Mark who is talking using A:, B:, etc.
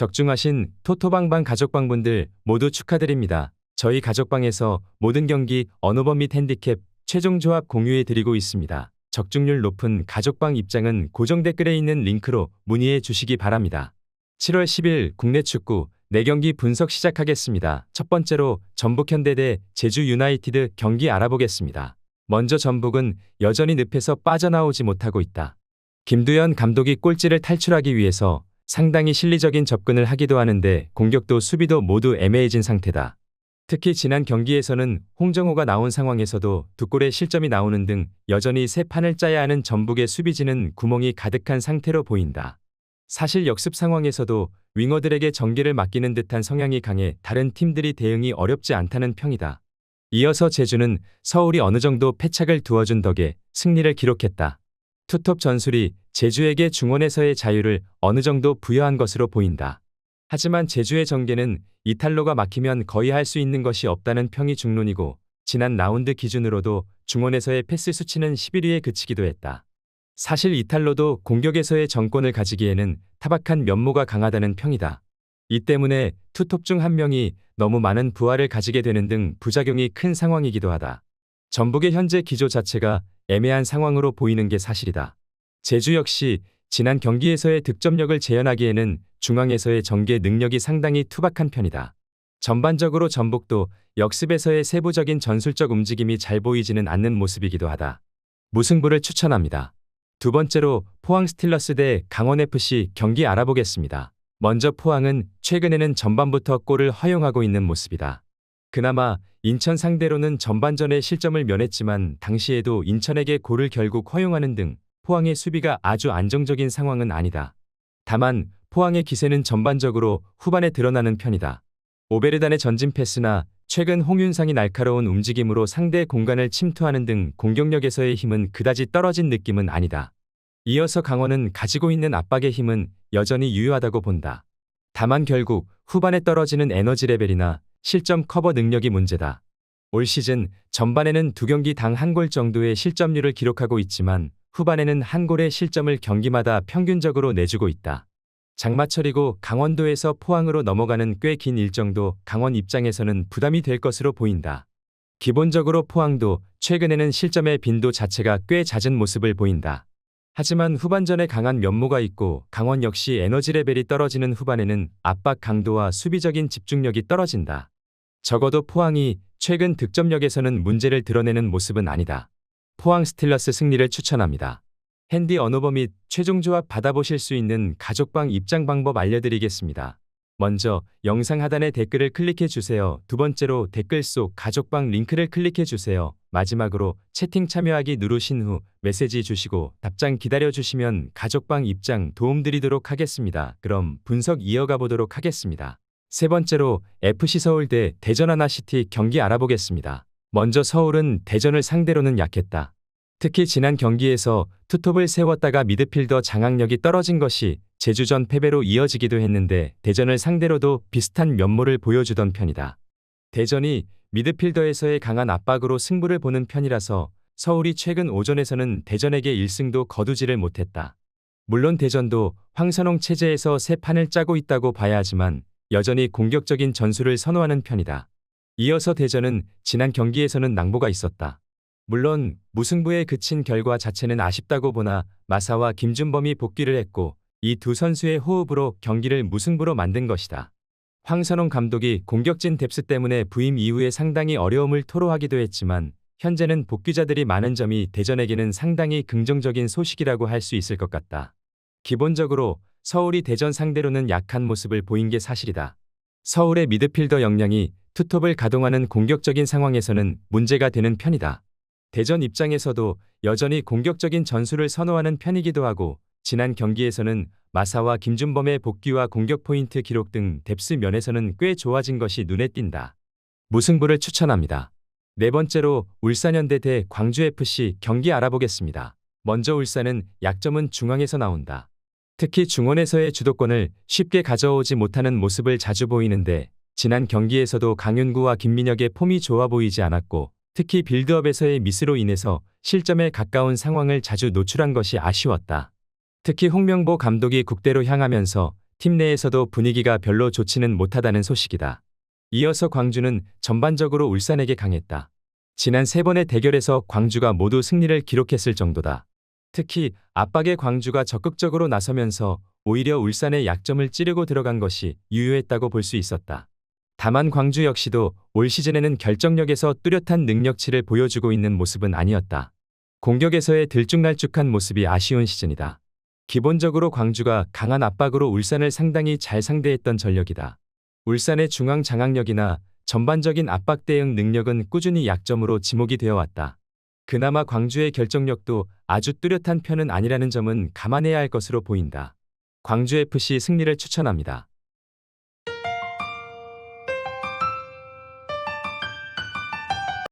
A: 적중하신 토토방방 가족방분들 모두 축하드립니다. 저희 가족방에서 모든 경기 언어범 및 핸디캡 최종 조합 공유해 드리고 있습니다. 적중률 높은 가족방 입장은 고정 댓글에 있는 링크로 문의해 주시기 바랍니다. 7월 10일 국내 축구 4경기 분석 시작하겠습니다. 첫 번째로 전북현대 대 제주 유나이티드 경기 알아보겠습니다. 먼저 전북은 여전히 늪에서 빠져나오지 못하고 있다. 김두현 감독이 꼴찌를 탈출하기 위해서 상당히 실리적인 접근을 하기도 하는데 공격도 수비도 모두 애매해진 상태다. 특히 지난 경기에서는 홍정호가 나온 상황에서도 2골의 실점이 나오는 등 여전히 새 판을 짜야 하는 전북의 수비진은 구멍이 가득한 상태로 보인다. 사실 역습 상황에서도 윙어들에게 전개를 맡기는 듯한 성향이 강해 다른 팀들이 대응이 어렵지 않다는 평이다. 이어서 제주는 서울이 어느 정도 패착을 두어준 덕에 승리를 기록했다. 투톱 전술이 제주에게 중원에서의 자유를 어느 정도 부여한 것으로 보인다. 하지만 제주의 전개는 이탈로가 막히면 거의 할 수 있는 것이 없다는 평이 중론이고 지난 라운드 기준으로도 중원에서의 패스 수치는 11위에 그치기도 했다. 사실 이탈로도 공격에서의 정권을 가지기에는 타박한 면모가 강하다는 평이다. 이 때문에 투톱 중 한 명이 너무 많은 부하를 가지게 되는 등 부작용이 큰 상황이기도 하다. 전북의 현재 기조 자체가 애매한 상황으로 보이는 게 사실이다. 제주 역시 지난 경기에서의 득점력을 재현하기에는 중앙에서의 전개 능력이 상당히 투박한 편이다. 전반적으로 전북도 역습에서의 세부적인 전술적 움직임이 잘 보이지는 않는 모습이기도 하다. 무승부를 추천합니다. 두 번째로 포항 스틸러스 대 강원FC 경기 알아보겠습니다. 먼저 포항은 최근에는 전반부터 골을 허용하고 있는 모습이다. 그나마 인천 상대로는 전반전에 실점을 면했지만 당시에도 인천에게 골을 결국 허용하는 등 포항의 수비가 아주 안정적인 상황은 아니다. 다만 포항의 기세는 전반적으로 후반에 드러나는 편이다. 오베르단의 전진 패스나 최근 홍윤상이 날카로운 움직임으로 상대 공간을 침투하는 등 공격력에서의 힘은 그다지 떨어진 느낌은 아니다. 이어서 강원은 가지고 있는 압박의 힘은 여전히 유효하다고 본다. 다만 결국 후반에 떨어지는 에너지 레벨이나 실점 커버 능력이 문제다. 올 시즌 전반에는 2경기당 1골 정도의 실점률을 기록하고 있지만 후반에는 1골의 실점을 경기마다 평균적으로 내주고 있다. 장마철이고 강원도에서 포항으로 넘어가는 꽤 긴 일정도 강원 입장에서는 부담이 될 것으로 보인다. 기본적으로 포항도 최근에는 실점의 빈도 자체가 꽤 잦은 모습을 보인다. 하지만 후반전에 강한 면모가 있고 강원 역시 에너지 레벨이 떨어지는 후반에는 압박 강도와 수비적인 집중력이 떨어진다. 적어도 포항이 최근 득점력에서는 문제를 드러내는 모습은 아니다. 포항 스틸러스 승리를 추천합니다. 핸디 언어버 및 최종 조합 받아보실 수 있는 가족방 입장 방법 알려드리겠습니다. 먼저 영상 하단의 댓글을 클릭해 주세요. 두 번째로 댓글 속 가족방 링크를 클릭해 주세요. 마지막으로 채팅 참여하기 누르신 후 메시지 주시고 답장 기다려 주시면 가족방 입장 도움드리도록 하겠습니다. 그럼 분석 이어가 보도록 하겠습니다. 세 번째로 FC 서울 대 대전 하나시티 경기 알아보겠습니다. 먼저 서울은 대전을 상대로는 약했다. 특히 지난 경기에서 투톱을 세웠다가 미드필더 장악력이 떨어진 것이 제주전 패배로 이어지기도 했는데 대전을 상대로도 비슷한 면모를 보여주던 편이다. 대전이 미드필더에서의 강한 압박으로 승부를 보는 편이라서 서울이 최근 오전에서는 대전에게 1승도 거두지를 못했다. 물론 대전도 황선홍 체제에서 새 판을 짜고 있다고 봐야 하지만 여전히 공격적인 전술을 선호하는 편이다. 이어서 대전은 지난 경기에서는 낭보가 있었다. 물론 무승부에 그친 결과 자체는 아쉽다고 보나 마사와 김준범이 복귀를 했고 이 두 선수의 호흡으로 경기를 무승부로 만든 것이다. 황선홍 감독이 공격진 뎁스 때문에 부임 이후에 상당히 어려움을 토로하기도 했지만 현재는 복귀자들이 많은 점이 대전에게는 상당히 긍정적인 소식이라고 할 수 있을 것 같다. 기본적으로 서울이 대전 상대로는 약한 모습을 보인 게 사실이다. 서울의 미드필더 역량이 투톱을 가동하는 공격적인 상황에서는 문제가 되는 편이다. 대전 입장에서도 여전히 공격적인 전술을 선호하는 편이기도 하고 지난 경기에서는 마사와 김준범의 복귀와 공격 포인트 기록 등 뎁스 면에서는 꽤 좋아진 것이 눈에 띈다. 무승부를 추천합니다. 네 번째로 울산현대 대 광주FC 경기 알아보겠습니다. 먼저 울산은 약점은 중앙에서 나온다. 특히 중원에서의 주도권을 쉽게 가져오지 못하는 모습을 자주 보이는데 지난 경기에서도 강윤구와 김민혁의 폼이 좋아 보이지 않았고 특히 빌드업에서의 미스로 인해서 실점에 가까운 상황을 자주 노출한 것이 아쉬웠다. 특히 홍명보 감독이 국대로 향하면서 팀 내에서도 분위기가 별로 좋지는 못하다는 소식이다. 이어서 광주는 전반적으로 울산에게 강했다. 지난 3번의 대결에서 광주가 모두 승리를 기록했을 정도다. 특히 압박에 광주가 적극적으로 나서면서 오히려 울산의 약점을 찌르고 들어간 것이 유효했다고 볼 수 있었다. 다만 광주 역시도 올 시즌에는 결정력에서 뚜렷한 능력치를 보여주고 있는 모습은 아니었다. 공격에서의 들쭉날쭉한 모습이 아쉬운 시즌이다. 기본적으로 광주가 강한 압박으로 울산을 상당히 잘 상대했던 전력이다. 울산의 중앙 장악력이나 전반적인 압박 대응 능력은 꾸준히 약점으로 지목이 되어 왔다. 그나마 광주의 결정력도 아주 뚜렷한 편은 아니라는 점은 감안해야 할 것으로 보인다. 광주FC 승리를 추천합니다.